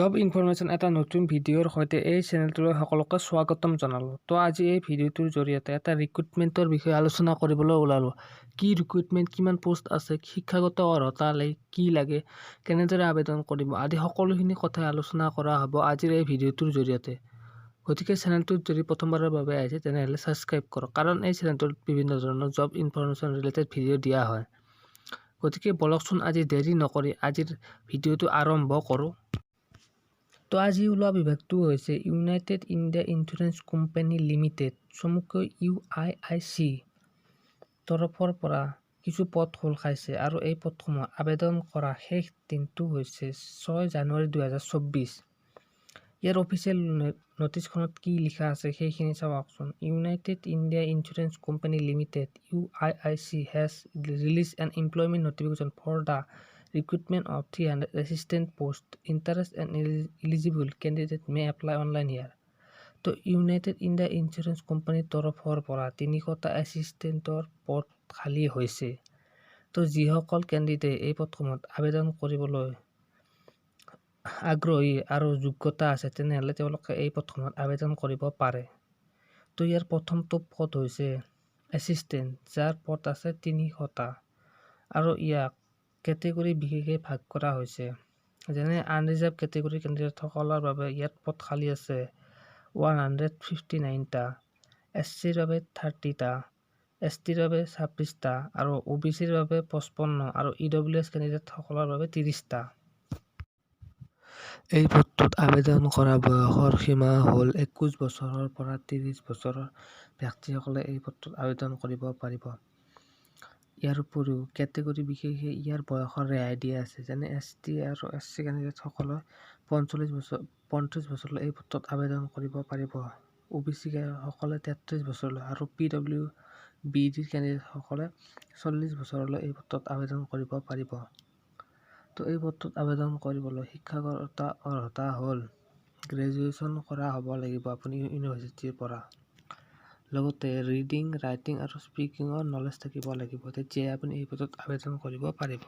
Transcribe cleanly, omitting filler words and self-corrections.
Job information এটা নতুন ভিডিঅ'ৰ সৈতে এই চেনেলটোলৈ সকলোকে স্বাগতম জনালোঁ। তো আজি এই ভিডিঅ'টোৰ জৰিয়তে এটা ৰিক্ৰুটমেণ্টৰ বিষয়ে আলোচনা কৰিবলৈ ওলালোঁ। কি ৰিক্ৰুটমেণ্ট, কিমান পোষ্ট আছে, শিক্ষাগত অৰ্হতা কি লাগে, কেনেদৰে আবেদন কৰিব আদি সকলোখিনি কথা আলোচনা কৰা হ'ব আজিৰ এই ভিডিঅ'টোৰ জৰিয়তে। গতিকে চেনেলটোত যদি প্ৰথমবাৰৰ বাবে আহিছে তেনেহ'লে ছাবস্ক্ৰাইব কৰক, কাৰণ এই চেনেলটোত বিভিন্ন ধৰণৰ জব ইনফৰমেশ্যন ৰিলেটেড ভিডিঅ' দিয়া হয়। গতিকে বলকচোন আজি দেৰি নকৰি আজিৰ ভিডিঅ'টো আৰম্ভ কৰোঁ। তো আজি ওলোৱা বিভাগটো হৈছে United India insurance company limited, চমুকৈ UIIC তৰফৰ পৰা কিছু পদ খোল খাইছে আৰু এই পদসমূহ আবেদন কৰা শেষ দিনটো হৈছে 6 জানুৱাৰী 2024। ইয়াৰ অফিচিয়েল নটিছখনত কি লিখা আছে সেইখিনি চাওকচোন। United India insurance company limited UIIC has released an employment notification for the recruitment of 300 assistant posts. Interested and eligible candidate may apply online here. তো ইউনাইটেড ইণ্ডিয়া ইঞ্চুৰেঞ্চ কোম্পানীৰ তৰফৰ পৰা 300টা এছিষ্টেণ্টৰ পদ খালী হৈছে। তো যিসকল কেণ্ডিডেট এই পদসমূহত আবেদন কৰিবলৈ আগ্ৰহী আৰু যোগ্যতা আছে তেনেহ'লে তেওঁলোকে এই পদসমূহত আবেদন কৰিব পাৰে। তো ইয়াৰ প্ৰথমটো পদ হৈছে এছিষ্টেণ্ট, যাৰ পদ আছে 300টা আৰু ইয়াক কেটেগৰী বিশেষে ভাগ কৰা হৈছে। যেনে আনৰিজাৰ্ভ কেটেগৰী কেণ্ডিডেটসকলৰ বাবে ইয়াত পদ খালী আছে 159টা, SCৰ বাবে 30টা, STৰ বাবে 26টা আৰু OBCৰ বাবে 55 আৰু EWS কেণ্ডিডেটসকলৰ বাবে 30টা। এই পদটোত আবেদন কৰা বয়সৰ সীমা হ'ল 21 বছৰৰ পৰা 30 বছৰৰ ব্যক্তিসকলে এই পদটোত আবেদন কৰিব পাৰিব। ইয়াৰ উপৰিও কেটেগৰী বিশেষে ইয়াৰ বয়সৰ ৰেহাই দিয়া আছে। যেনে ST আৰু SC কেণ্ডিডেটসকলে 35 বছৰলৈ এই পদটোত আবেদন কৰিব পাৰিব। OBC সকলে 33 বছৰলৈ আৰু PWBD কেণ্ডিডেটসকলে 40 বছৰলৈ এই পদটোত আবেদন কৰিব পাৰিব। তো এই পদটোত আবেদন কৰিবলৈ শিক্ষাগত অৰ্হতা হ'ল গ্ৰেজুৱেশ্যন কৰা হ'ব লাগিব আপুনি ইউনিভাৰ্চিটিৰ পৰা। লগতে ৰিডিং, ৰাইটিং আৰু স্পিকিঙৰ নলেজ থাকিব লাগিব, তেতিয়াই আপুনি এই পদত আবেদন কৰিব পাৰিব।